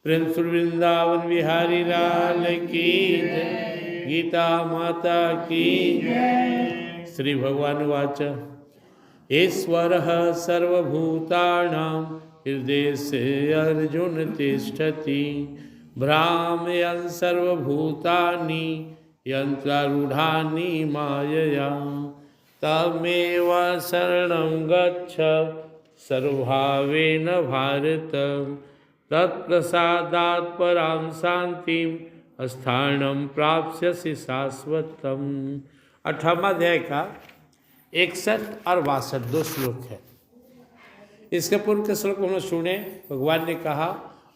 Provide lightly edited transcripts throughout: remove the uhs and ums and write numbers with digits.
Prince Vrindavan Bihari लाल की जय, गीता माता की जय। श्री भगवान वाच ईश्वरः सर्वभूतानां हृदये अर्जुन तिष्ठति, भ्रामयन् सर्वभूतानि यन्त्रारूढानि मायया, तमेव शरणं गच्छ सर्वभावेन भारत, तत्प्रसादात् परां शांतिं स्थानं प्राप्स्यसि शाश्वतम्। 18वां अध्याय का 61 और 62 दो श्लोक है। इसके पूर्व के श्लोक में सुने भगवान ने कहा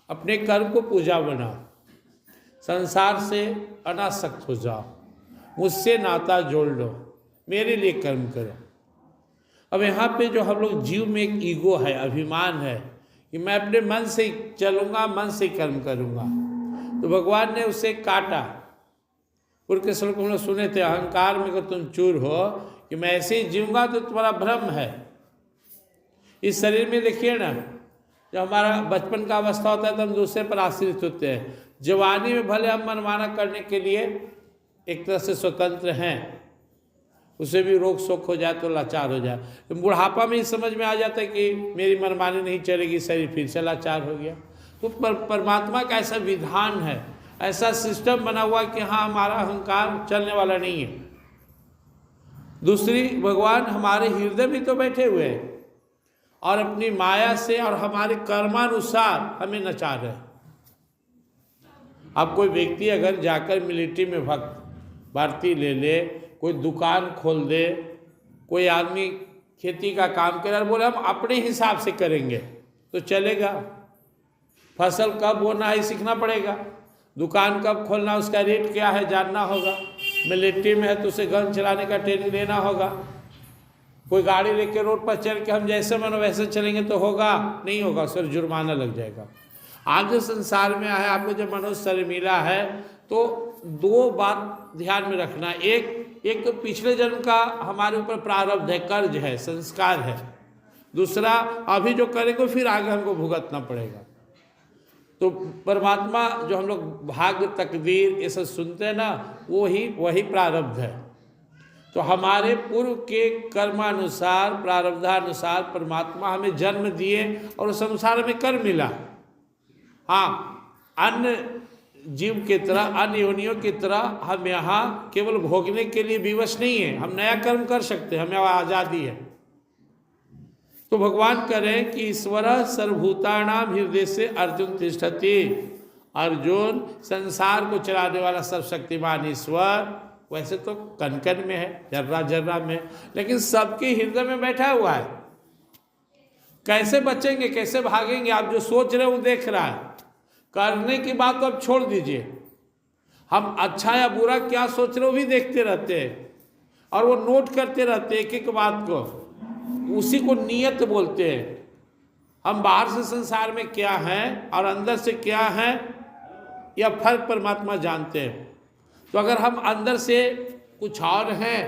अपने कर्म को पूजा बनाओ, संसार से अनासक्त हो जाओ, मुझसे नाता जोड़ लो, मेरे लिए कर्म करो। अब यहाँ पे जो हम लोग जीव में एक ईगो है, अभिमान है कि मैं अपने मन से ही चलूँगा, मन से ही कर्म करूँगा, तो भगवान ने उसे काटा। पूर्व के श्लोक में सुने थे अहंकार में को तुम चूर हो कि मैं ऐसे ही जीऊँगा तो तुम्हारा भ्रम है। इस शरीर में देखिए ना, जब हमारा बचपन का अवस्था होता है तो हम दूसरे पर आश्रित होते हैं। जवानी में भले हम मनमाना करने के लिए एक तरह से स्वतंत्र हैं, उसे भी रोक सोख हो जाए तो लाचार हो जाए। तो बुढ़ापा में ही समझ में आ जाता है कि मेरी मनमानी नहीं चलेगी, शरीर फिर से लाचार हो गया। तो परमात्मा का ऐसा विधान है, ऐसा सिस्टम बना हुआ कि हाँ हमारा अहंकार चलने वाला नहीं है। दूसरी, भगवान हमारे हृदय में तो बैठे हुए हैं और अपनी माया से और हमारे कर्मानुसार हमें नचा रहे हैं। अब कोई व्यक्ति अगर जाकर मिलिट्री में भर्ती ले ले, कोई दुकान खोल दे, कोई आदमी खेती का काम करे और बोले हम अपने हिसाब से करेंगे तो चलेगा। फसल कब बोना है सीखना पड़ेगा, दुकान कब खोलना, उसका रेट क्या है जानना होगा। मिलिट्री में है तो उसे गन चलाने का ट्रेनिंग लेना होगा। कोई गाड़ी लेके रोड पर चल के हम जैसे मनो वैसे चलेंगे तो होगा, नहीं होगा, उसपर जुर्माना लग जाएगा। आप जो संसार में आए, आपको जब मनुष्य शरीर मिला है तो दो बात ध्यान में रखना। एक तो पिछले जन्म का हमारे ऊपर प्रारब्ध है, कर्ज है, संस्कार है। दूसरा, अभी जो करेंगे फिर आगे हमको भुगतना पड़ेगा। तो परमात्मा जो हम लोग भाग्य तकदीर ये सब सुनते हैं ना, वही प्रारब्ध है। तो हमारे पूर्व के कर्मानुसार, प्रारब्धानुसार परमात्मा हमें जन्म दिए और उस संसार में कर्म मिला। हाँ, अन्य जीव की तरह, अन्य योनियों की तरह हम यहाँ केवल भोगने के लिए विवश नहीं है, हम नया कर्म कर सकते हैं, हमें आज़ादी है। तो भगवान करें कि ईश्वर सर्वभूतानां हृदय से अर्जुन तिष्ठति। अर्जुन संसार को चलाने वाला सर्वशक्तिमान ईश्वर वैसे तो कण कण में है, जर्रा जर्रा में, लेकिन सबके हृदय में बैठा हुआ है। कैसे बचेंगे, कैसे भागेंगे? आप जो सोच रहे हो वो देख रहा है। करने की बात तो अब छोड़ दीजिए, हम अच्छा या बुरा क्या सोच रहे हो भी देखते रहते हैं और वो नोट करते रहते हैं एक एक बात को, उसी को नियत बोलते हैं। हम बाहर से संसार में क्या हैं और अंदर से क्या हैं, यह फर्क परमात्मा जानते हैं। तो अगर हम अंदर से कुछ और हैं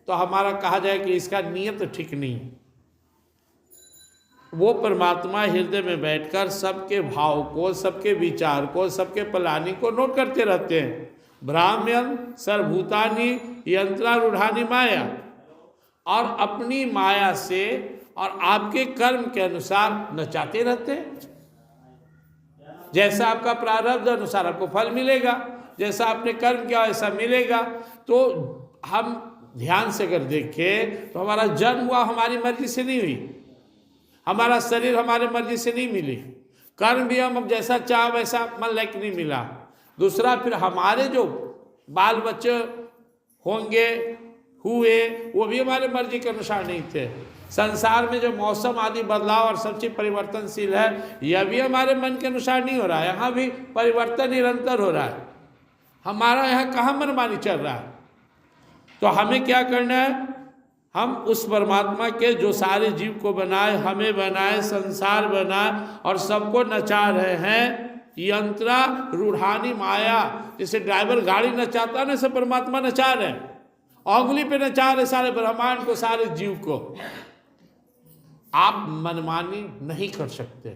तो हमारा कहा जाए कि इसका नियत ठीक नहीं। वो परमात्मा हृदय में बैठकर सबके भाव को, सबके विचार को, सबके प्लानिंग को नोट करते रहते हैं। भ्राम्यन् सर्वभूतानि यंत्रारूढ़ानि माया, और अपनी माया से और आपके कर्म के अनुसार नचाते रहते हैं। जैसा आपका प्रारब्ध अनुसार आपको फल मिलेगा, जैसा आपने कर्म किया वैसा मिलेगा। तो हम ध्यान से अगर देखें तो हमारा जन्म हुआ हमारी मर्जी से नहीं हुई, हमारा शरीर हमारे मर्जी से नहीं मिली, कर्म भी हम जैसा चाह वैसा मन लायक नहीं मिला। दूसरा, फिर हमारे जो बाल बच्चे होंगे हुए वो भी हमारे मर्जी के अनुसार नहीं थे। संसार में जो मौसम आदि बदलाव और सब चीज परिवर्तनशील है, यह भी हमारे मन के अनुसार नहीं हो रहा है। यहाँ भी परिवर्तन निरंतर हो रहा है, हमारा यहाँ कहाँ मनमानी चल रहा है। तो हमें क्या करना है? हम उस परमात्मा के जो सारे जीव को बनाए, हमें बनाए, संसार बनाए और सबको नचा रहे हैं, यंत्रा रूढ़ानी माया। जैसे ड्राइवर गाड़ी नचाता है ना, सब परमात्मा नचा रहे हैं, उंगली पे नचा रहे सारे ब्रह्मांड को, सारे जीव को। आप मनमानी नहीं कर सकते।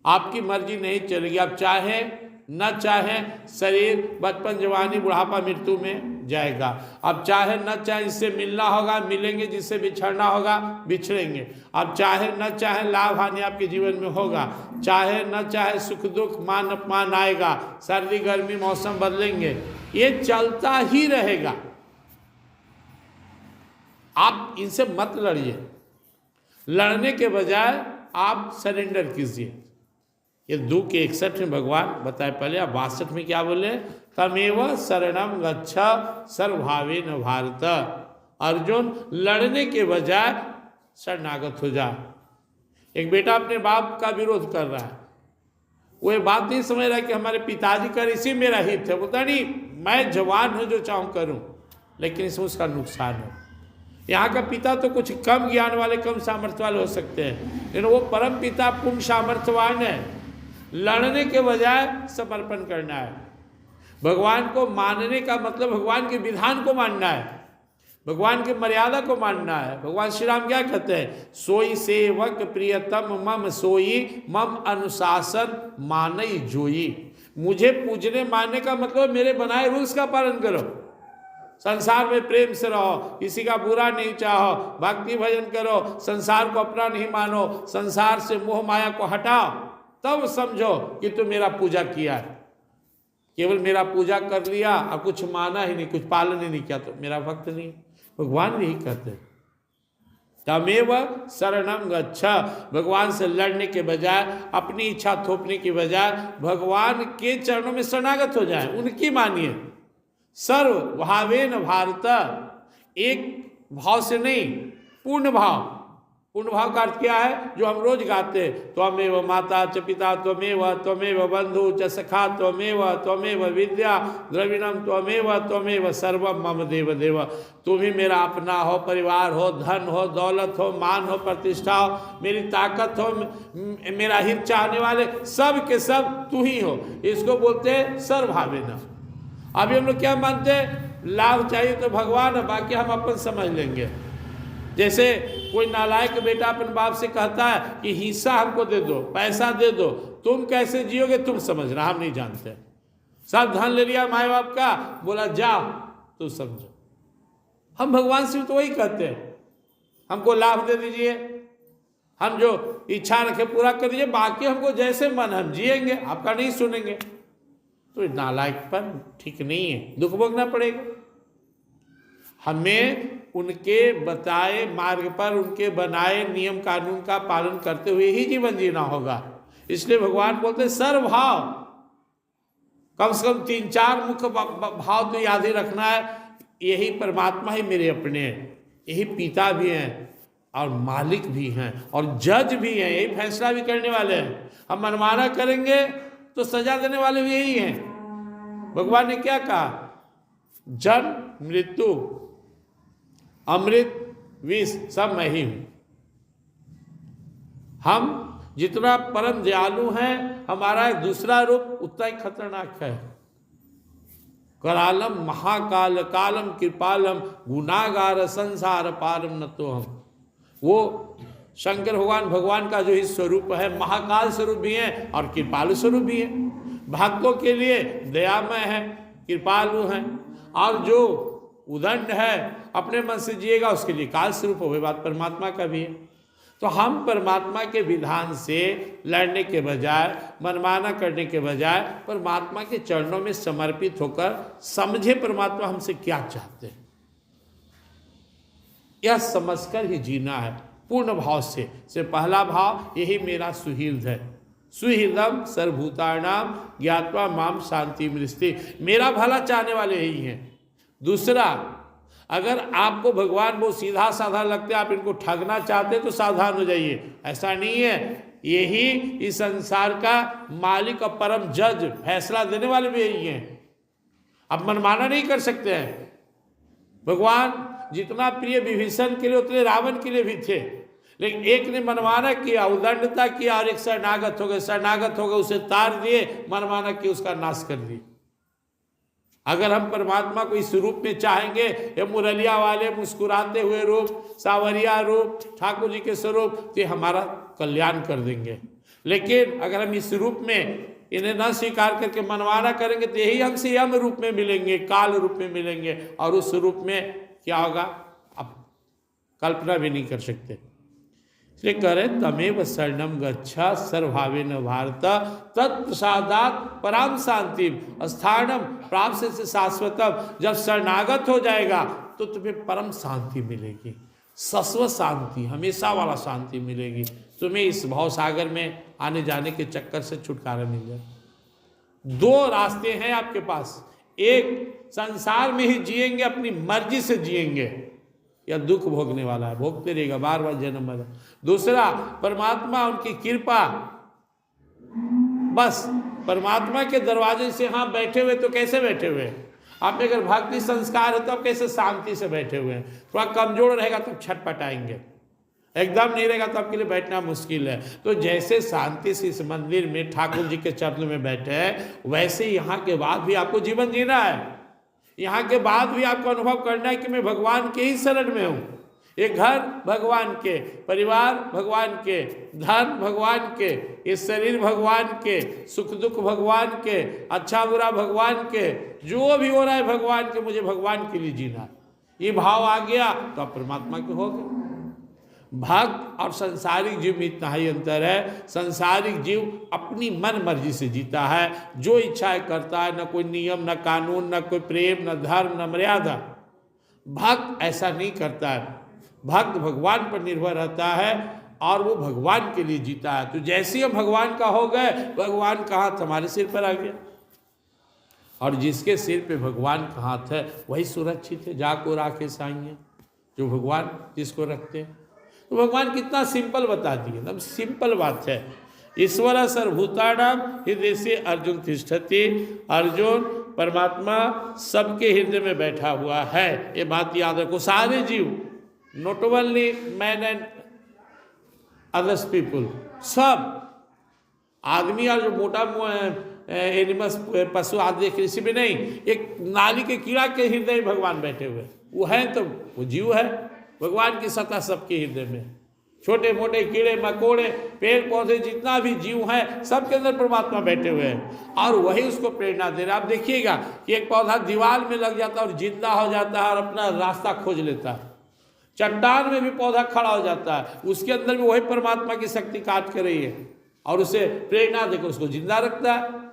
आपकी मर्जी नहीं चलेगी। आप चाहें न चाहें शरीर बचपन जवानी बुढ़ापा मृत्यु में जाएगा। आप चाहे न चाहे इससे मिलना होगा मिलेंगे, जिससे बिछड़ना होगा बिछड़ेंगे। आप चाहे न चाहे लाभ हानि आपके जीवन में होगा, चाहे न चाहे सुख दुख मान अपमान आएगा, सर्दी गर्मी मौसम बदलेंगे, ये चलता ही रहेगा। आप इनसे मत लड़िए, लड़ने के बजाय आप सरेंडर कीजिए। ये 2:61 में भगवान बताए पहले। अब 62 में क्या बोले? तमेव शरणम गच्छ सर्वभावेन भारत। अर्जुन, लड़ने के बजाय शरणागत हो जा। एक बेटा अपने बाप का विरोध कर रहा है, वो ये बात नहीं समझ रहा कि हमारे पिताजी कर इसी मेरा हित है। बोलता नहीं, मैं जवान हूँ जो चाहूँ करूँ, लेकिन इसमें उसका नुकसान है। यहाँ का पिता तो कुछ कम ज्ञान वाले कम सामर्थ्य वाले हो सकते हैं, लेकिन वो परम पिता पूर्ण सामर्थ्यवान है। लड़ने के बजाय समर्पण करना है। भगवान को मानने का मतलब भगवान के विधान को मानना है, भगवान की मर्यादा को मानना है। भगवान श्री राम क्या कहते हैं? सोई सेवक प्रियतम मम सोई मम अनुशासन मानई जोई। मुझे पूजने मानने का मतलब मेरे बनाए रूल्स का पालन करो, संसार में प्रेम से रहो, किसी का बुरा नहीं चाहो, भक्ति भजन करो, संसार को अपना नहीं मानो, संसार से मोह माया को हटाओ, तब समझो कि तू मेरा पूजा किया है। केवल मेरा पूजा कर लिया और कुछ माना ही नहीं, कुछ पालन ही नहीं किया, तो मेरा भक्त नहीं। भगवान यही कहते हैं, तमेव शरणम गच्छ। भगवान से लड़ने के बजाय, अपनी इच्छा थोपने की बजाय भगवान के चरणों में शरणागत हो जाए, उनकी मानिए। सर्व भावेन भारत, एक भाव से नहीं, पूर्ण भाव। पूर्ण भाव का अर्थ क्या है? जो हम रोज गाते हैं, त्वमेव माता च पिता त्वमेव बंधु च सखा त्वमेव विद्या द्रविणम त्वमेव सर्वम मम देव देव। तुम ही मेरा अपना हो, परिवार हो, धन हो, दौलत हो, मान हो, प्रतिष्ठा हो, मेरी ताकत हो, मेरा हित चाहने वाले सब के सब तू ही हो। इसको बोलते हैं सर्वभावेन। अभी हम लोग क्या मानते हैं? लाभ चाहिए तो भगवान है, बाकी हम अपन समझ लेंगे। जैसे कोई नालायक बेटा अपन बाप से कहता है कि हिस्सा हमको दे दो, पैसा दे दो, तुम कैसे जियोगे तुम समझना, हम नहीं जानते। सब धन ले लिया माए बाप का, बोला जाओ तू समझो। हम भगवान से तो वही कहते हैं, हमको लाभ दे दीजिए, हम जो इच्छा रखे पूरा कर दीजिए, बाकी हमको जैसे मन हम जिएंगे, आपका नहीं सुनेंगे। तो नालायकपन ठीक नहीं है, दुख भोगना पड़ेगा। हमें उनके बताए मार्ग पर, उनके बनाए नियम कानून का पालन करते हुए ही जीवन जीना होगा। इसलिए भगवान बोलते हैं सर्वभाव। कम से कम 3-4 मुख्य भाव तो याद ही रखना है। यही परमात्मा ही मेरे अपने हैं, यही पिता भी हैं और मालिक भी हैं और जज भी हैं, यही फैसला भी करने वाले हैं। हम मनमाना करेंगे तो सजा देने वाले भी यही हैं। भगवान ने क्या कहा? जन्म मृत्यु अमृत विष सब मैं ही हूं। हम जितना परम दयालु हैं, हमारा दूसरा रूप उतना ही खतरनाक है। करालम महाकाल कालम कृपालम गुनागार संसार पारम न तो हम। वो शंकर भगवान का जो ही स्वरूप है, महाकाल स्वरूप भी है और कृपालु स्वरूप भी है। भक्तों के लिए दयामय है, कृपालु है, और जो उदंड है अपने मन से जिएगा उसके लिए काल स्वरूप हो। बात परमात्मा का भी है। तो हम परमात्मा के विधान से लड़ने के बजाय, मनमाना करने के बजाय परमात्मा के चरणों में समर्पित होकर समझे परमात्मा हमसे क्या चाहते हैं, यह समझकर ही जीना है पूर्ण भाव से। पहला भाव यही मेरा सुहृद है, सुहृदम सर्वभूतानाम ज्ञात्वा माम शांति मृष्टि। मेरा भला चाहने वाले यही हैं। दूसरा, अगर आपको भगवान बहुत सीधा साधा लगते, आप इनको ठगना चाहते तो सावधान हो जाइए, ऐसा नहीं है। यही इस संसार का मालिक और परम जज, फैसला देने वाले भी यही हैं। आप मनमाना नहीं कर सकते हैं। भगवान जितना प्रिय विभीषण के लिए उतने रावण के लिए भी थे, लेकिन एक ने मनमाना किया, उदंडता किया, और एक शरणागत हो गए, उसे तार दिए, मनमाना किया, उसका नाश कर दिए। अगर हम परमात्मा को इस रूप में चाहेंगे, ये मुरलिया वाले मुस्कुराते हुए रूप, सावरिया रूप, ठाकुर जी के स्वरूप, तो हमारा कल्याण कर देंगे। लेकिन अगर हम इस रूप में इन्हें न स्वीकार करके मनमाना करेंगे तो यही हमसे यम रूप में मिलेंगे, काल रूप में मिलेंगे, और उस रूप में क्या होगा आप कल्पना भी नहीं कर सकते। इसलिए कह रहे तमेव शरणम गच्छा सर्वभावेन भारत तत्प्रसादात् पराम शांति स्थानम प्राप्त से शाश्वतम। जब शरणागत हो जाएगा तो तुम्हें परम शांति मिलेगी, शाश्वत शांति, हमेशा वाला शांति मिलेगी। तुम्हें इस भाव सागर में आने जाने के चक्कर से छुटकारा मिल जाए। दो रास्ते हैं आपके पास, एक संसार में ही जिएंगे, अपनी मर्जी से जिएंगे, या दुख भोगने वाला है, भोगते रहेगा, बार बार जन्म मरण। दूसरा परमात्मा उनकी कृपा, बस परमात्मा के दरवाजे से हाँ बैठे हुए। तो कैसे बैठे हुए हैं आप में? अगर भक्ति संस्कार है तो आप कैसे शांति से बैठे हुए हैं? थोड़ा कमजोर रहेगा तब छटपटाएंगे, एकदम नहीं रहेगा तो आपके लिए बैठना मुश्किल है। तो जैसे शांति से इस मंदिर में ठाकुर जी के चरणों में बैठे हैं, वैसे यहाँ के बाद भी आपको जीवन जीना है। यहाँ के बाद भी आपको अनुभव करना है कि मैं भगवान के ही शरण में हूँ। ये घर भगवान के, परिवार भगवान के, धन भगवान के, ये शरीर भगवान के, सुख दुख भगवान के, अच्छा बुरा भगवान के, जो भी हो रहा है भगवान के, मुझे भगवान के लिए जीना है। ये भाव आ गया तो आप परमात्मा के हो गए। भक्त और संसारिक जीव में इतना ही अंतर है। संसारिक जीव अपनी मन मर्जी से जीता है, जो इच्छाएं करता है, न कोई नियम, न कानून, न कोई प्रेम, न धर्म, न मर्यादा। भक्त ऐसा नहीं करता है। भक्त भगवान पर निर्भर रहता है और वो भगवान के लिए जीता है। तो जैसे हम भगवान का हो गए, भगवान का हाथ हमारे सिर पर आ गया, और जिसके सिर पे भगवान का हाथ है वही सुरक्षित है। जाको राखे साइए, जो भगवान जिसको रखते हैं। तो भगवान कितना सिंपल बता दिए, एकदम सिंपल बात है। ईश्वर सर्वभूतानां हृदय से अर्जुन तिष्ठति। अर्जुन परमात्मा सबके हृदय में बैठा हुआ है, ये बात याद रखो। सारे जीव, not only man and others people, सब आदमी और जो मोटा एनिमल्स, पशु आदि कृषि में नहीं, एक नाली के कीड़ा के हृदय में भगवान बैठे हुए, वो है तो वो जीव है। भगवान की सत्ता सबके हृदय में, छोटे मोटे कीड़े मकोड़े, पेड़ पौधे, जितना भी जीव है सबके अंदर परमात्मा बैठे हुए हैं, और वही उसको प्रेरणा दे रहा है। आप देखिएगा कि एक पौधा दीवार में लग जाता है और जिंदा हो जाता है और अपना रास्ता खोज लेता है। चट्टान में भी पौधा खड़ा हो जाता है, उसके अंदर भी वही परमात्मा की शक्ति काट कर रही है और उसे प्रेरणा देकर उसको जिंदा रखता है।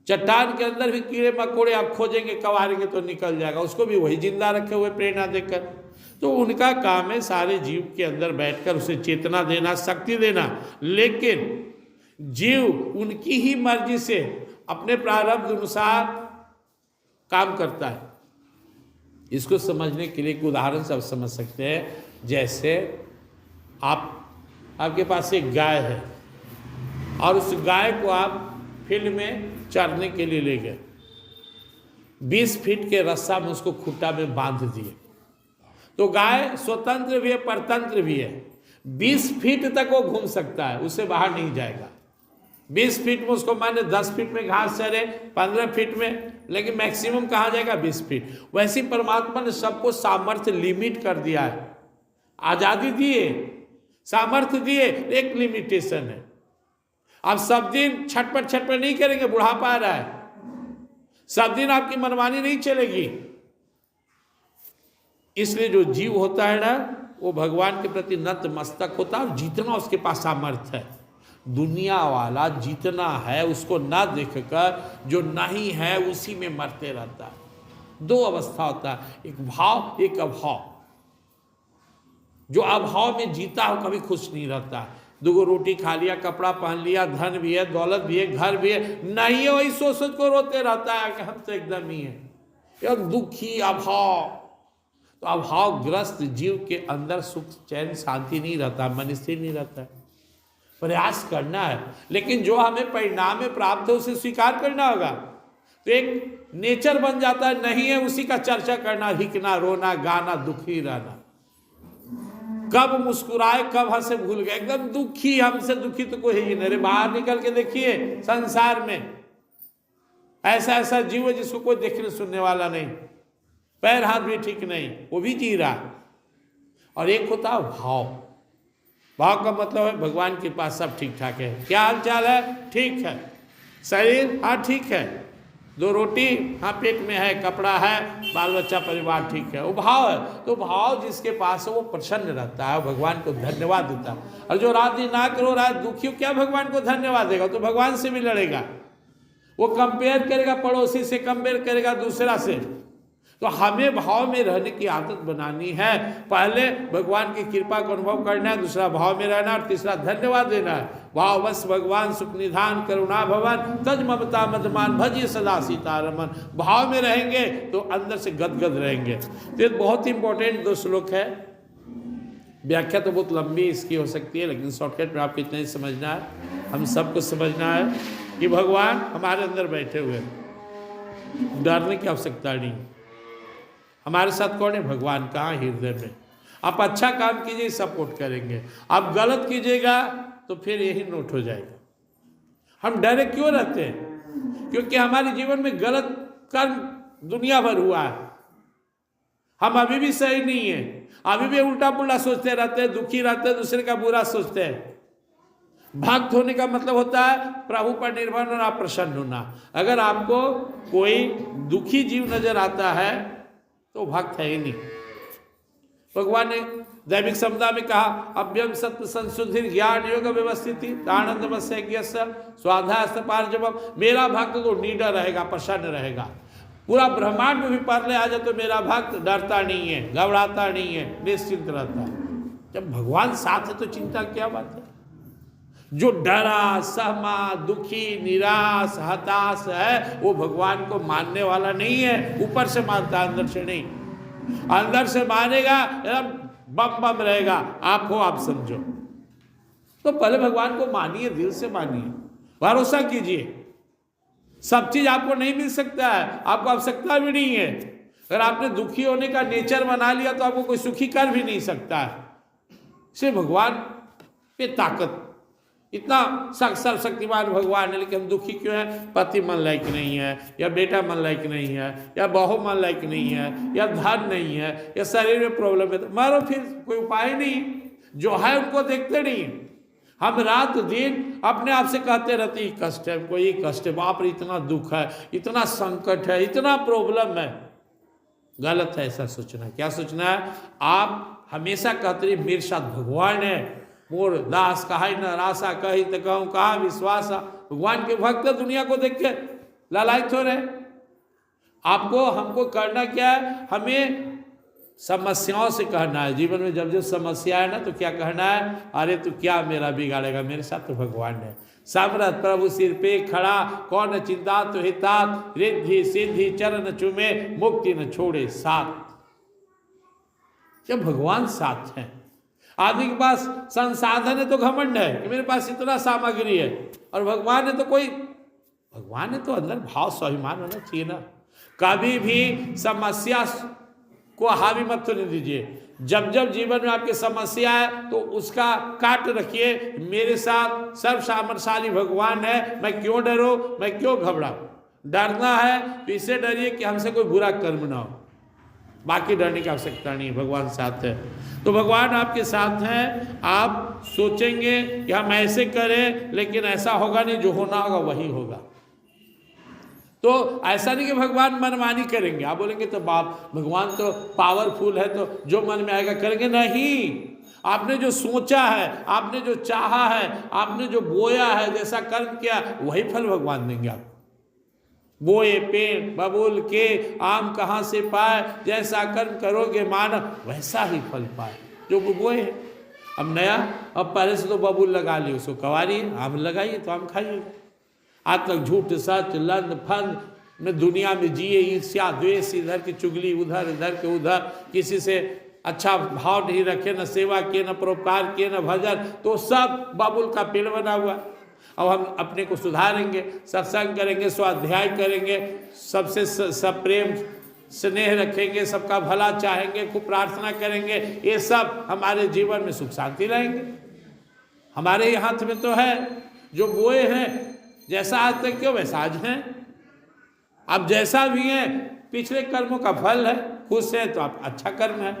चट्टान के अंदर भी कीड़े मकोड़े आप खोजेंगे, कवारेंगे तो निकल जाएगा, उसको भी वही जिंदा रखे हुए प्रेरणा देकर। तो उनका काम है सारे जीव के अंदर बैठकर उसे चेतना देना, शक्ति देना। लेकिन जीव उनकी ही मर्जी से अपने प्रारब्ध अनुसार काम करता है। इसको समझने के लिए एक उदाहरण से आप समझ सकते हैं। जैसे आपके पास एक गाय है और उस गाय को आप फील्ड में चरने के लिए ले गए, 20 फीट के रस्सा में उसको खूंटा में बांध दिए। तो गाय स्वतंत्र भी है, परतंत्र भी है। 20 फीट तक वो घूम सकता है, उससे बाहर नहीं जाएगा। 20 फीट में उसको माने 10 फीट में घास चरे, 15 फीट में, लेकिन मैक्सिमम कहाँ जाएगा? 20 फीट। वैसे परमात्मा ने सबको सामर्थ्य लिमिट कर दिया है, आज़ादी दिए, सामर्थ्य दिए, एक लिमिटेशन है। आप सब दिन छटपट नहीं करेंगे, बुढ़ापा आ रहा है, सब दिन आपकी मनमानी नहीं चलेगी। इसलिए जो जीव होता है ना, वो भगवान के प्रति नतमस्तक होता है। जितना उसके पास सामर्थ्य है, दुनिया वाला जितना है उसको ना देखकर जो नहीं है उसी में मरते रहता है। दो अवस्था होता है, एक भाव, एक अभाव। जो अभाव में जीता हो कभी खुश नहीं रहता। 2 रोटी खा लिया, कपड़ा पहन लिया, धन भी है, दौलत भी है, घर भी है, नहीं है, वही सोच को रोते रहता है कि हम तो एकदम ही है, एक दुखी अभाव। तो अभावग्रस्त जीव के अंदर सुख चैन शांति नहीं रहता, मन स्थिर नहीं रहता है। प्रयास करना है, लेकिन जो हमें परिणाम में प्राप्त है उसे स्वीकार करना होगा। तो एक नेचर बन जाता है, नहीं है उसी का चर्चा करना, हिकना, रोना, गाना, दुखी रहना। कब मुस्कुराए कब हंसे भूल गए, एकदम दुखी, हमसे दुखी तो कोई ही नहीं। बाहर निकल के देखिए संसार में ऐसा जीव है जिसको कोई देखने सुनने वाला नहीं, पैर हाथ भी ठीक नहीं, वो भी जी रहा। और एक होता है भाव। भाव का मतलब है भगवान के पास सब ठीक ठाक है। क्या हाल चाल है? ठीक है। शरीर, हाँ ठीक है। 2 रोटी, हाँ पेट में है। कपड़ा है, बाल बच्चा परिवार ठीक है। वो भाव है। तो भाव जिसके पास है वो प्रसन्न रहता है, भगवान को धन्यवाद देता है। और जो रात दिन ना करो, रात दुखी हो, क्या भगवान को धन्यवाद देगा? तो भगवान से भी लड़ेगा। वो कंपेयर करेगा, पड़ोसी से कंपेयर करेगा, दूसरा से। तो हमें भाव में रहने की आदत बनानी है। पहले भगवान की कृपा को अनुभव करना है, दूसरा भाव में रहना, और तीसरा धन्यवाद देना है। भाव बस भगवान सुख निधान करुणा भवन तज ममता मदमान भजिए सदा सीतारमन। भाव में रहेंगे तो अंदर से गदगद रहेंगे। तो ये बहुत इंपॉर्टेंट 2 श्लोक है। व्याख्या तो बहुत लंबी इसकी हो सकती है, लेकिन शॉर्टकट में आपको इतना ही समझना है। हम सबको समझना है कि भगवान हमारे अंदर बैठे हुए हैं, डरने की आवश्यकता नहीं। हमारे साथ कौन है? भगवान। कहाँ? हृदय में। आप अच्छा काम कीजिए, सपोर्ट करेंगे। आप गलत कीजिएगा तो फिर यही नोट हो जाएगा। हम डरे क्यों रहते हैं? क्योंकि हमारे जीवन में गलत कर्म दुनिया भर हुआ है। हम अभी भी सही नहीं है, अभी भी उल्टा पुल्टा सोचते रहते हैं, दुखी रहते हैं, दूसरे का बुरा सोचते हैं। भक्त होने का मतलब होता है प्रभु पर निर्भर होना, प्रसन्न होना। अगर आपको कोई दुखी जीव नजर आता है तो भक्त है ही नहीं। भगवान ने दैविक संपदा में कहा, अभ्यम सत्य संशुद्धि ज्ञान योग व्यवस्थित आनंद स्वाध्याय। मेरा भक्त तो निडर रहेगा, प्रसन्न रहेगा। पूरा ब्रह्मांड में भी परले आ जाए तो मेरा भक्त डरता नहीं है, घबराता नहीं है, निश्चिंत रहता है। जब भगवान साथ है तो चिंता क्या बात है? जो डरा, सहमा, दुखी, निराश, हताश है वो भगवान को मानने वाला नहीं है। ऊपर से मानता, अंदर से नहीं। अंदर से मानेगा एकदम बम बम रहेगा। आप हो, आप समझो। तो पहले भगवान को मानिए, दिल से मानिए, भरोसा कीजिए। सब चीज आपको नहीं मिल सकता है, आपको आवश्यकता भी नहीं है। अगर आपने दुखी होने का नेचर बना लिया तो आपको कोई सुखी कर भी नहीं सकता है। इसलिए भगवान पे ताकत, इतना सर्वशक्तिमान भगवान है, लेकिन हम दुखी क्यों हैं? पति मन लायक नहीं है, या बेटा मन लायक नहीं है, या बहू मन लायक नहीं है, या धन नहीं है, या शरीर में प्रॉब्लम है। तो मारो, फिर कोई उपाय नहीं। जो है उनको देखते नहीं। हम रात दिन अपने आप से कहते रहते हैं कष्ट है, हमको ये कष्ट है, बाप रे इतना दुख है, इतना संकट है, इतना प्रॉब्लम है। गलत है ऐसा सोचना। क्या सोचना है? आप हमेशा कहते रहिए मेरे साथ भगवान है। मोर दास कहाई न रासा, कही तो कहूँ कहाँ विश्वास। भगवान के भक्त दुनिया को देख के लालायित हो रहे। आपको हमको करना क्या है? हमें समस्याओं से कहना है। जीवन में जब जब समस्या है ना तो क्या कहना है? अरे तू क्या मेरा बिगाड़ेगा, मेरे साथ तो भगवान है। समरथ प्रभु सिर पे खड़ा, कौन चिंता तो हितात, रिद्धि सिद्धि चरण चूमे, मुक्ति न छोड़े साथ। जब भगवान साथ है, आदमी के पास संसाधन है तो घमंड है कि मेरे पास इतना सामग्री है, और भगवान है तो कोई, भगवान है तो अंदर भाव स्वाभिमान होना चाहिए ना। कभी भी समस्या को हावी मत होने दीजिए। जब जब जीवन में आपकी समस्या है तो उसका काट रखिए, मेरे साथ सर्व सामर्थ्यशाली भगवान है, मैं क्यों डरूं, मैं क्यों घबराऊं। डरना है तो इससे डरिए कि हमसे कोई बुरा कर्म ना हो, बाकी डरने की आवश्यकता नहीं। भगवान साथ है तो भगवान आपके साथ हैं। आप सोचेंगे कि हम ऐसे करें, लेकिन ऐसा होगा नहीं, जो होना होगा वही होगा। तो ऐसा नहीं कि भगवान मनमानी करेंगे। आप बोलेंगे तो बाप भगवान तो पावरफुल है तो जो मन में आएगा करेंगे। नहीं, आपने जो सोचा है, आपने जो चाहा है, आपने जो बोया है, जैसा कर्म किया वही फल भगवान देंगे आपको। बोए पेड़ बबूल के आम कहाँ से पाए, जैसा कर्म करोगे मानव वैसा ही फल पाए। जो बोए है, अब नया, अब पहले से तो बबूल लगा लिए, उसको कवारिए, आम लगाइए तो आम खाइए। आज तक झूठ सच लंद फंद में दुनिया में जिए, ईर्ष्या द्वेष, इधर की चुगली उधर, इधर के उधर, किसी से अच्छा भाव नहीं रखे, न सेवा किए, न परोपकार किए, न भजन, तो सब बबूल का पेड़ बना हुआ। अब हम अपने को सुधारेंगे, सत्संग करेंगे, स्वाध्याय करेंगे, सबसे सब प्रेम स्नेह रखेंगे, सबका भला चाहेंगे, खूब प्रार्थना करेंगे, ये सब हमारे जीवन में सुख शांति लाएंगे। हमारे ही हाथ में तो है। जो बोए हैं, जैसा आज तक क्यों वैसा आज हैं। अब जैसा भी है पिछले कर्मों का फल है। खुश है तो आप अच्छा कर्म है,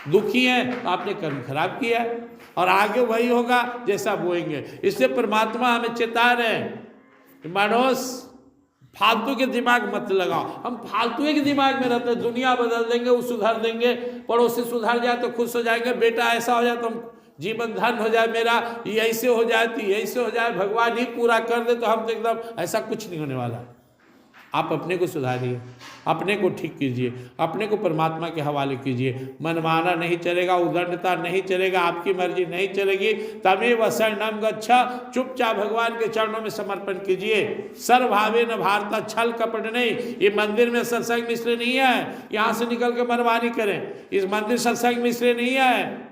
दुखी हैं तो आपने कर्म खराब किया है, और आगे वही होगा जैसा बोएंगे। इसलिए परमात्मा हमें चेता रहे हैं, मनुष्य फालतू के दिमाग मत लगाओ। हम फालतू के दिमाग में रहते हैं, दुनिया बदल देंगे, वो सुधार देंगे, पड़ोसी सुधार जाए तो खुश हो जाएंगे, बेटा ऐसा हो जाए तो हम जीवन धन हो जाए, मेरा ये ऐसे हो जाए तो ये ऐसे हो जाए, भगवान ही पूरा कर दे तो हम तो एकदम, ऐसा कुछ नहीं होने वाला। आप अपने को सुधारिए, अपने को ठीक कीजिए, अपने को परमात्मा के हवाले कीजिए। मनमाना नहीं चलेगा, उदंडता नहीं चलेगा, आपकी मर्जी नहीं चलेगी। तमेव शरणम गच्छ, चुपचाप भगवान के चरणों में समर्पण कीजिए। सर्वभावे न भारत, छल कपट नहीं। ये मंदिर में सत्संग मिश्र नहीं है यहाँ से निकल के मनमानी करें। इस मंदिर सत्संग मिश्र नहीं है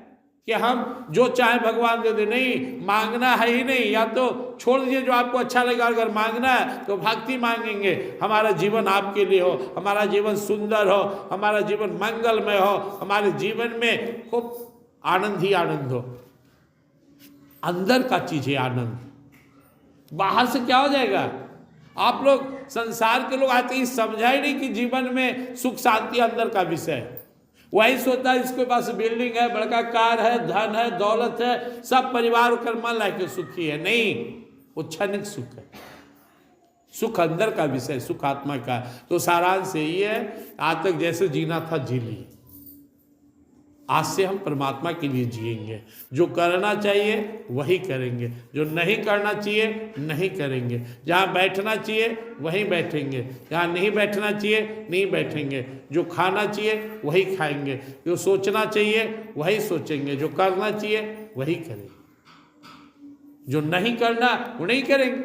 कि हम जो चाहे भगवान दे दे, नहीं, मांगना है ही नहीं। या तो छोड़ दीजिए जो आपको अच्छा लगेगा, अगर मांगना है तो भक्ति मांगेंगे, हमारा जीवन आपके लिए हो, हमारा जीवन सुंदर हो, हमारा जीवन मंगलमय हो, हमारे जीवन में खूब आनंद ही आनंद हो। अंदर का चीज है आनंद, बाहर से क्या हो जाएगा। आप लोग संसार के लोग आते ही समझा ही नहीं कि जीवन में सुख शांति अंदर का विषय है। वही सोचता है इसके पास बिल्डिंग है, बड़का कार है, धन है, दौलत है, सब परिवार कर मन लाके सुखी है। नहीं, वो क्षणिक सुख है। सुख अंदर का विषय, सुख आत्मा का। तो सारांश यही है, आज तक जैसे जीना था जी लिए, आज से हम परमात्मा के लिए जिएंगे। जो करना चाहिए वही करेंगे, जो नहीं करना चाहिए नहीं करेंगे। जहाँ बैठना चाहिए वहीं बैठेंगे, जहाँ नहीं बैठना चाहिए नहीं बैठेंगे। जो खाना चाहिए वही खाएंगे, जो सोचना चाहिए वही सोचेंगे, जो करना चाहिए वही करेंगे, जो नहीं करना वो नहीं करेंगे।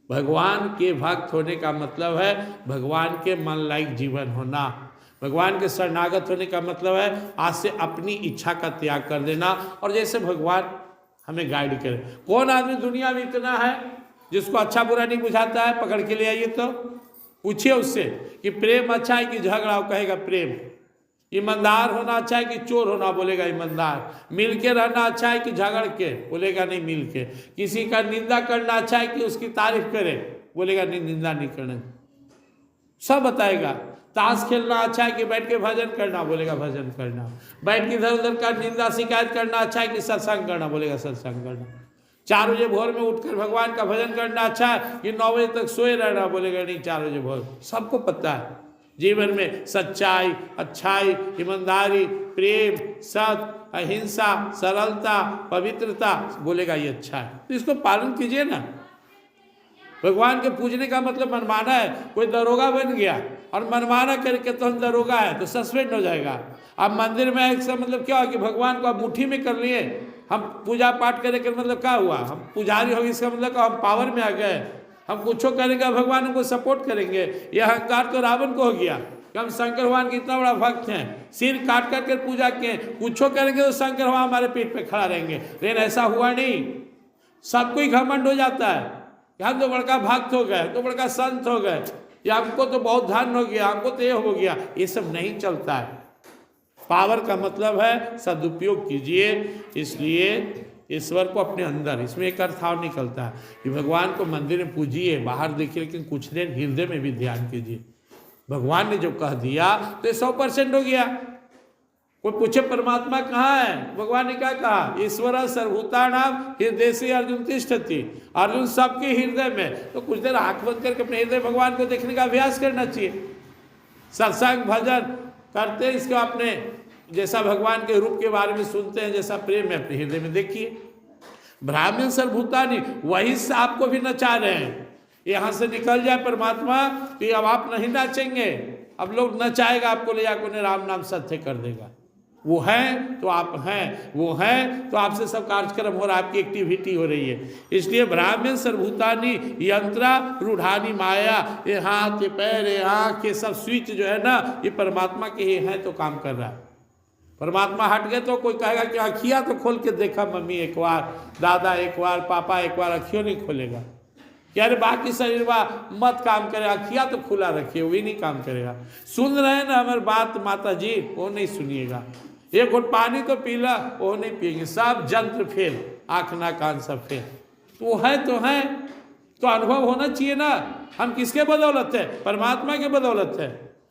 भगवान के भक्त होने का मतलब है भगवान के मन लायक जीवन होना। भगवान के शरणागत होने का मतलब है आज से अपनी इच्छा का त्याग कर देना, और जैसे भगवान हमें गाइड करे। कौन आदमी दुनिया में इतना है जिसको अच्छा बुरा नहीं बुझाता है? पकड़ के ले आइए तो पूछिए उससे कि प्रेम अच्छा है कि झगड़ा, वो कहेगा प्रेम। ईमानदार होना अच्छा है कि चोर होना, बोलेगा ईमानदार। मिल के रहना अच्छा है कि झगड़ के, बोलेगा नहीं मिल के। किसी का निंदा करना अच्छा है कि उसकी तारीफ करे, बोलेगा नहीं निंदा नहीं करना। सब बताएगा। ताश खेलना अच्छा है कि बैठ के भजन करना, बोलेगा भजन करना। बैठ के इधर उधर का निंदा शिकायत करना अच्छा है कि सत्संग करना, बोलेगा सत्संग करना। 4 बजे भोर में उठकर भगवान का भजन करना अच्छा है कि 9 बजे तक सोए रहना, बोलेगा नहीं 4 बजे भोर। सबको पता है जीवन में सच्चाई, अच्छाई, ईमानदारी, प्रेम, सत्य, अहिंसा, सरलता, पवित्रता, बोलेगा ये अच्छा है, तो इसको पालन कीजिए ना। भगवान के पूजने का मतलब मनमाना है। कोई दरोगा बन गया और मनमाना करके तो हम दरोगा है तो सस्पेंड हो जाएगा। अब मंदिर में इसका मतलब क्या हुआ कि भगवान को आप मुट्ठी में कर लिए, हम पूजा पाठ करे के मतलब क्या हुआ, हम पुजारी हो गए, इसका मतलब क्या, हम पावर में आ गए, हम कुछ करेंगे भगवान हमको सपोर्ट करेंगे। यह अहंकार तो रावण को हो गया कि हम शंकर भगवान के इतना बड़ा भक्त हैं, सिर काट कर पूजा किए, कुछ करेंगे तो शंकर भगवान हमारे पेट पे खड़ा रहेंगे। लेकिन ऐसा हुआ नहीं। सबको ही घमंड हो जाता है कि हम तो बड़का भक्त हो गए, तो बड़का संत हो गए, या हमको तो बहुत धन हो गया, हमको तो ये हो गया। ये सब नहीं चलता है। पावर का मतलब है सदुपयोग कीजिए। इसलिए ईश्वर को अपने अंदर, इसमें एक अर्थ और निकलता है कि भगवान को मंदिर में पूजिए, बाहर देखिए, लेकिन कुछ देर हृदय में भी ध्यान कीजिए। भगवान ने जो कह दिया तो ये 100% हो गया। कोई पूछे परमात्मा कहाँ है, भगवान ने क्या कहा, ईश्वर सर्वभूतानां हृदयेषु अर्जुन तिष्ठति। अर्जुन सबके हृदय में। तो कुछ देर आंख बंद करके अपने हृदय भगवान को देखने का अभ्यास करना चाहिए। सत्संग भजन करते हैं, इसको अपने जैसा भगवान के रूप के बारे में सुनते हैं, जैसा प्रेम है अपने हृदय में देखिए। ब्राह्मण सर्वभूतानि, वही से आपको भी नचा रहे हैं। यहाँ से निकल जाए परमात्मा तो अब आप नहीं नाचेंगे, अब लोग नचाएगा आपको, ले जाकर उन्हें राम नाम सत्य कर देगा। वो है तो आप हैं, वो है तो आपसे सब कार्यक्रम हो रहा है, आपकी एक्टिविटी हो रही है। इसलिए ब्राह्मण सर्वभूतानि यंत्रा रूढ़ानी माया, ये हाथ, ये पैर, ये आँख, ये सब स्विच जो है ना, ये परमात्मा के ही हैं तो काम कर रहा है। परमात्मा हट गए तो कोई कहेगा कि आँखियाँ तो खोल के देखा मम्मी एक बार, दादा एक बार, पापा एक बार, आँखियों नहीं खोलेगा। क्या अरे बाकी शरीर मत काम करे, आँखियाँ तो खुला रखिए, वही नहीं काम करेगा। सुन रहे हैं ना हमारी बात माता जी, वो नहीं सुनिएगा। एक घुट पानी तो पी ला, वो नहीं पिएंगे। सब जंत्र फेल, आँख ना कान सब फेल। तो है तो अनुभव होना चाहिए ना। हम किसके बदौलत है, परमात्मा के बदौलत है।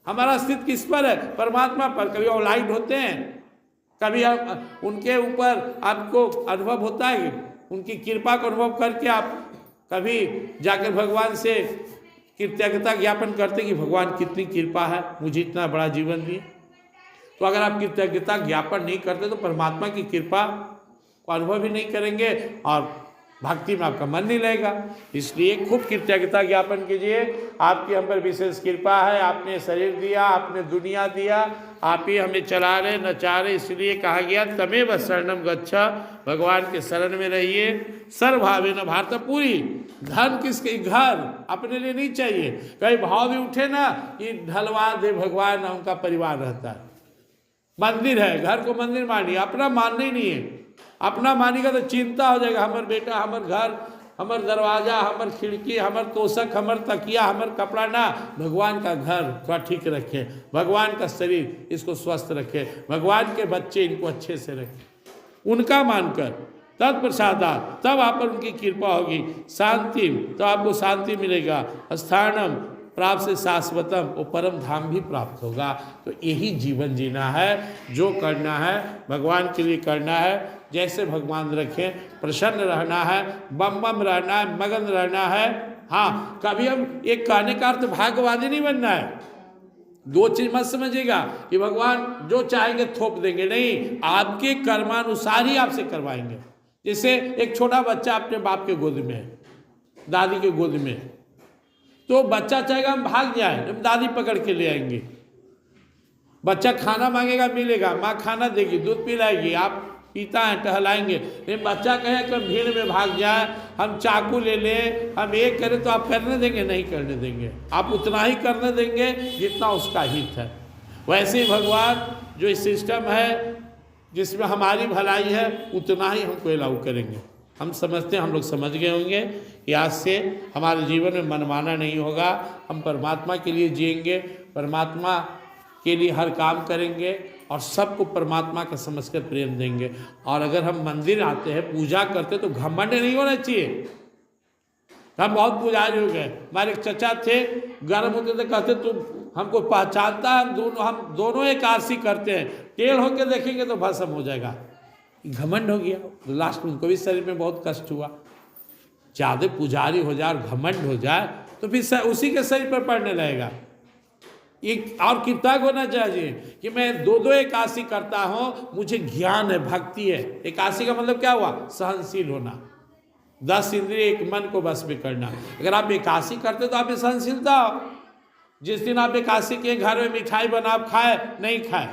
हमारा अस्तित्व किस पर है? परमात्मा पर। कभी ऑलाइट होते हैं, कभी उनके ऊपर आपको अनुभव होता है, उनकी कृपा को अनुभव करके आप कभी जाकर भगवान से कृतज्ञता ज्ञापन करते कि भगवान कितनी कृपा है, मुझे इतना बड़ा जीवन दिए। तो अगर आप कृतज्ञता ज्ञापन नहीं करते तो परमात्मा की कृपा को अनुभव भी नहीं करेंगे और भक्ति में आपका मन नहीं लगेगा। इसलिए खूब कृतज्ञता ज्ञापन कीजिए, आपकी हम पर विशेष कृपा है, आपने शरीर दिया, आपने दुनिया दिया, आप ही हमें चला रहे नचा रहे। इसलिए कहा गया तमेव शरणम गच्छा, भगवान के शरण में रहिए। सर्वभावे न भारत, पूरी धन किसके? घर अपने लिए नहीं चाहिए। कई भाव भी उठे ना कि ढलवा दे भगवान, उनका परिवार रहता है। मंदिर है, घर को मंदिर मानिए, अपना मानना ही नहीं है। अपना मानेगा तो चिंता हो जाएगा, हमार बेटा, हमार घर, हमार दरवाजा, हमार खिड़की, हमार तोशक, हमार तकिया, हमार कपड़ा ना। भगवान का घर थोड़ा ठीक रखे, भगवान का शरीर इसको स्वस्थ रखे, भगवान के बच्चे इनको अच्छे से रखे, उनका मानकर तत्प्रसादात, तब आप पर उनकी कृपा होगी। शांति, तो आपको शांति मिलेगा। स्थानम प्राप्त से शाश्वतम, वो परम धाम भी प्राप्त होगा। तो यही जीवन जीना है, जो करना है भगवान के लिए करना है। जैसे भगवान रखें, प्रसन्न रहना है, बम बम रहना है, मगन रहना है। हाँ, कभी हम एक कहने का अर्थ भाग्यवादी नहीं बनना है। दो चीज मत समझिएगा कि भगवान जो चाहेंगे थोप देंगे, नहीं, आपके कर्मानुसार ही आपसे करवाएंगे। जैसे एक छोटा बच्चा अपने बाप के गोद में है, दादी के गोद में, तो बच्चा चाहेगा हम भाग जाए, हम दादी पकड़ के ले आएंगे। बच्चा खाना मांगेगा, मिलेगा, माँ खाना देगी, दूध पिलाएगी, आप पीता है, टहलाएंगे। लेकिन बच्चा कहे कि हम भीड़ में भाग जाए, हम चाकू ले लें, हम एक करें, तो आप करने देंगे? नहीं करने देंगे। आप उतना ही करने देंगे जितना उसका हित है। वैसे ही भगवान जो सिस्टम है जिसमें हमारी भलाई है, उतना ही हमको अलाउ करेंगे। हम समझते हैं, हम लोग समझ गए होंगे कि आज से हमारे जीवन में मनमाना नहीं होगा। हम परमात्मा के लिए जिएंगे, परमात्मा के लिए हर काम करेंगे और सबको परमात्मा का समझकर प्रेम देंगे। और अगर हम मंदिर आते हैं, पूजा करते, तो घमंड नहीं होना चाहिए। हम बहुत पुजारी हो गए। हमारे एक चचा थे, गर्म होते थे, कहते तुम हमको पहचानता है, हम दोनों एकादशी करते हैं, टेढ़ होकर देखेंगे तो भस्म हो जाएगा। घमंड हो गया। लास्ट में उनको भी शरीर में बहुत कष्ट हुआ। ज़्यादा पुजारी हो जाए और घमंड हो जाए तो फिर उसी के शरीर पर पड़ने लगेगा। एक और कृतज्ञ होना चाहिए कि मैं दो दो एकादशी करता हूँ, मुझे ज्ञान है, भक्ति है। एकादशी का मतलब क्या हुआ? सहनशील होना, 10 इंद्रिय एक मन को बस में करना। अगर आप एकादशी करते तो आप में सहनशीलता हो। जिस दिन आप एकादशी के घर में मिठाई बना खाए, नहीं खाए,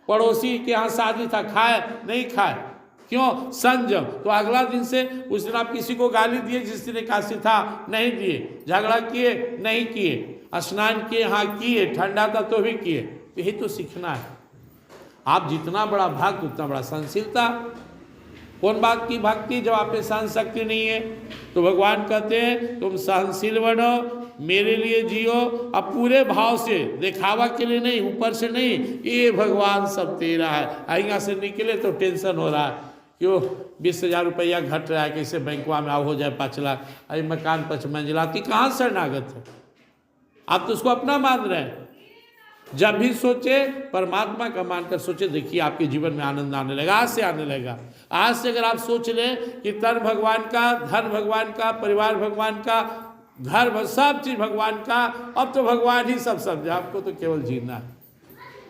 पड़ोसी के यहाँ शादी था, खाए नहीं खाए, क्यों? संयम। तो अगला दिन से उस दिन आप किसी को गाली दिए, जिस दिन एकादशी था नहीं दिए, झगड़ा किए नहीं किए, स्नान किए हाँ किए, ठंडा था तो भी किए। तो यही तो सीखना है। आप जितना बड़ा भक्त उतना बड़ा सहनशीलता। कौन बात की भक्ति जब आप में सहन शक्ति नहीं है? तो भगवान कहते हैं तुम सहनशील बनो, मेरे लिए जियो, अब पूरे भाव से, दिखावा के लिए नहीं, ऊपर से नहीं, ये भगवान सब तेरा है। यहाँ से निकले तो टेंशन हो रहा है, क्यों 20,000 रुपया घट रहा है, कैसे बैंकवा में आओ हो जाए 5 लाख, अरे मकान 5 मंजिला की कहाँ शरणागत है? आप तो उसको अपना मान रहे हैं। जब भी सोचे परमात्मा का मानकर सोचे, देखिए आपके जीवन में आनंद आने लगा, आज से आने लगा। आज से अगर आप सोच लें कि तन भगवान का, धन भगवान का, परिवार भगवान का, घर सब चीज भगवान का, अब तो भगवान ही सब समझे, आपको तो केवल जीना है।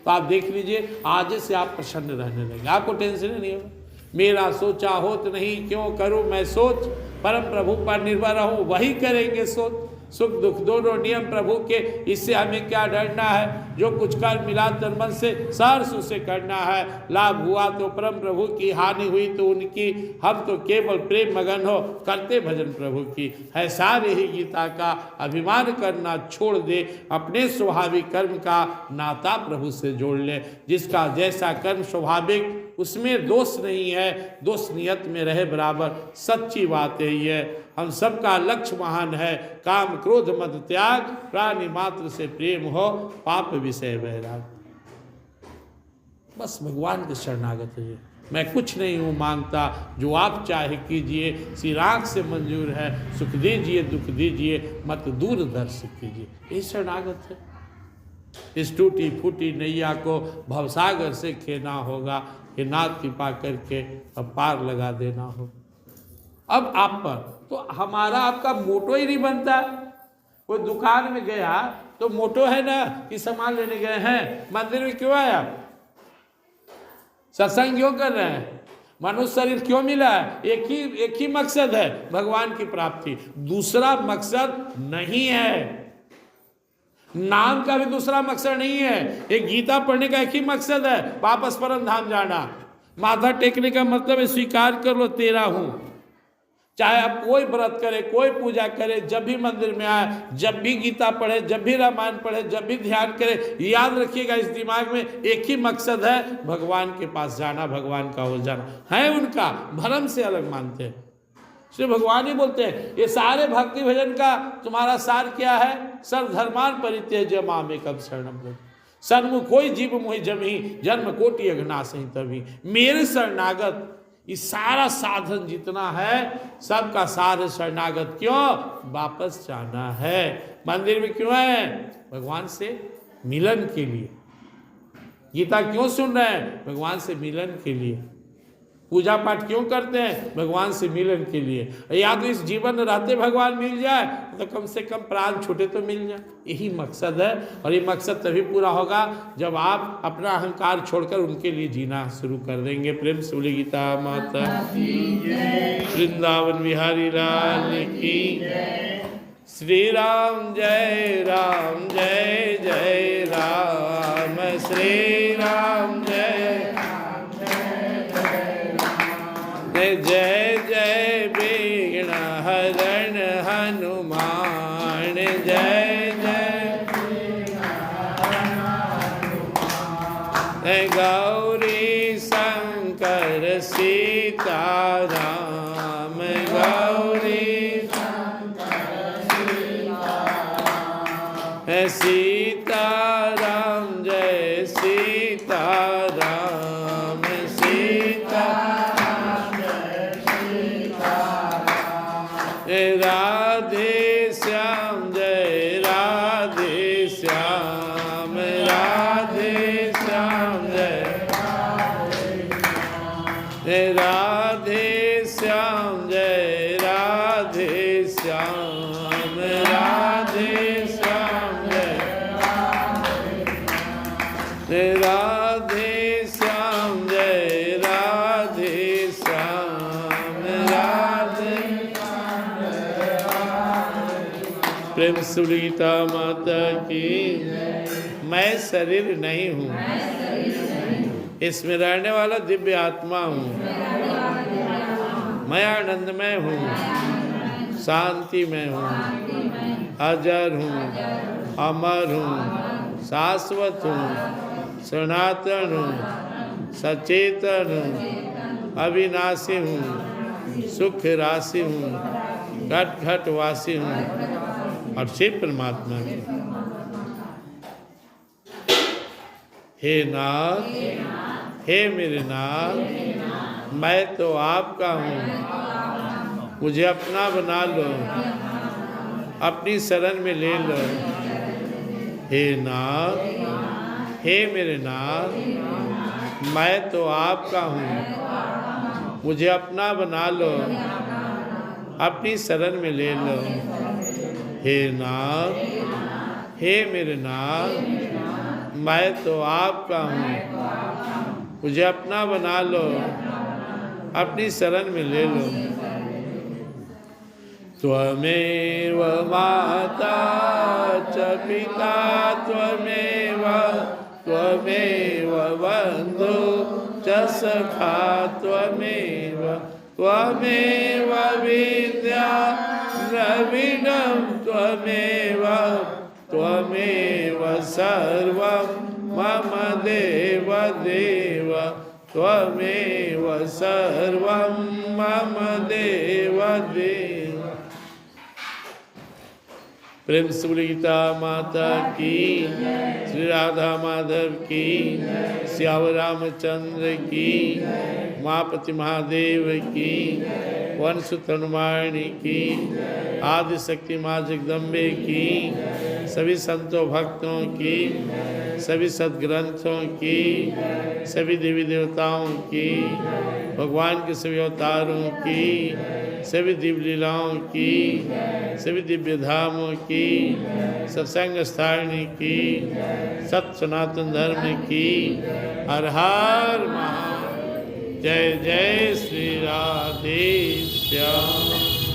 तो आप देख लीजिए, आज से आप प्रसन्न रहने लगे, आपको टेंशन नहीं होगा। मेरा सोचा होत नहीं, क्यों करूं मैं सोच, परम प्रभु पर निर्भर रहूं, वही करेंगे सोच। सुख दुख दोनों नियम प्रभु के, इससे हमें क्या डरना है? जो कुछ कर मिला तन मन से, सहर्ष उसे करना है। लाभ हुआ तो परम प्रभु की, हानि हुई तो उनकी, हम तो केवल प्रेम मगन हो, करते भजन प्रभु की। है सारे ही गीता का, अभिमान करना छोड़ दे, अपने स्वाभाविक कर्म का नाता प्रभु से जोड़ ले। जिसका जैसा कर्म स्वाभाविक, उसमें दोष नहीं है, दोष नियत में रहे बराबर, सच्ची बात यही है। हम सबका लक्ष्य महान है, काम क्रोध मद त्याग, प्राणी मात्र से प्रेम हो, पाप विषय वैराग। बस भगवान के शरणागत है। मैं कुछ नहीं हूँ मांगता, जो आप चाहे कीजिए, श्री राग से मंजूर है। सुख दीजिए दुख दीजिए, मत दूर दर्श कीजिए, ये शरणागत है। इस टूटी फूटी नैया को भवसागर से खेना होगा, कि नाथ कृपा करके अब पार लगा देना हो। अब आप पर तो हमारा आपका मोटो ही नहीं बनता। कोई दुकान में गया तो मोटो है ना कि सामान लेने गए हैं, मंदिर में क्यों आए आप, सत्संग क्यों कर रहे हैं, मनुष्य शरीर क्यों मिला है? एक ही मकसद है, भगवान की प्राप्ति। दूसरा मकसद नहीं है, नाम का भी दूसरा मकसद नहीं है। एक गीता पढ़ने का एक ही मकसद है, वापस परम धाम जाना। माथा टेकने का मतलब है स्वीकार कर लो तेरा हूं। चाहे आप कोई व्रत करे, कोई पूजा करे, जब भी मंदिर में आए, जब भी गीता पढ़े, जब भी रामायण पढ़े, जब भी ध्यान करे, याद रखिएगा इस दिमाग में एक ही मकसद है, भगवान के पास जाना, भगवान का हो जाना है। उनका भरम से अलग मानते हैं, श्री भगवान ही बोलते हैं ये सारे भक्ति भजन का तुम्हारा सार क्या है? सर्वधर्मान परित्यज्य मामेकं शरणं व्रज, सन्मुख कोई जीव मोहि जमहि, जन्म कोटि अघनासहि तभी। मेरे शरणागत, ये सारा साधन जितना है सबका सार शरणागत। क्यों? वापस जाना है। मंदिर में क्यों है? भगवान से मिलन के लिए। गीता क्यों सुन रहे हैं? भगवान से मिलन के लिए। पूजा पाठ क्यों करते हैं? भगवान से मिलन के लिए। या तो इस जीवन रहते भगवान मिल जाए, तो कम से कम प्राण छूटे तो मिल जाए, यही मकसद है। और ये मकसद तभी पूरा होगा जब आप अपना अहंकार छोड़कर उनके लिए जीना शुरू कर देंगे। प्रेम से बोलिए गीता माता वृंदावन बिहारी लाल की। श्री राम जय राम, जय जय राम, श्री राम जय, जय जय विघ्न हरण हनुमान, जय जय गौरी शंकर सीताराम, गौरी सीताराम, जय सीताराम, राधे श्याम, जय राधे श्याम, राधे श्याम, जय राधे श्याम, जय राधे श्याम, राधे श्याम, जय राधे श्याम, जय राधे श्याम, राधे। प्रेम से गीता माता की। मैं शरीर नहीं हूँ, इसमें रहने वाला दिव्य आत्मा हूँ। मैं आनंदमय हूँ, शांति में हूँ, अजर हूँ, अमर हूँ, शाश्वत हूँ, सनातन हूँ, सचेतन हूँ, अविनाशी हूँ, सुख राशि हूँ, घट घट वासी हूँ और शिव परमात्मा की। हे नाथ, हे मेरे नाथ, मैं तो आपका हूँ, मुझे अपना बना लो, अपनी शरण में ले लो। हे नाथ, हे मेरे नाथ, मैं तो आपका हूँ, मुझे अपना बना लो, अपनी शरण में ले लो। हे नाथ, हे मेरे नाथ, मैं तो आपका हूँ, मुझे अपना बना लो, अपनी शरण में ले लो। त्वमेव माता च पिता त्वमेव, त्वमेव बन्धु च सखा त्वमेव, त्वमेव विद्या द्रविणं त्वमेव, त्वमेव सर्वं मम देव देव, त्वमेव सर्वं मम देव देव। प्रेम से बोलिए गीता माता की, श्री राधा माधव की, श्याम रामचंद्र की, उमापति महादेव की। वनसुत हनुमानी की, आदि शक्ति माँ जगदम्बे की, सभी संतों भक्तों की, सभी सद्ग्रंथों की, सभी देवी देवताओं की, भगवान के सभी अवतारों की, सभी दिव्य लीलाओं की, सभी दिव्य धामों की, सत्संग स्थानी की, सत सनातन धर्म की। हर हर महादेव। जय जय श्री राधे श्याम।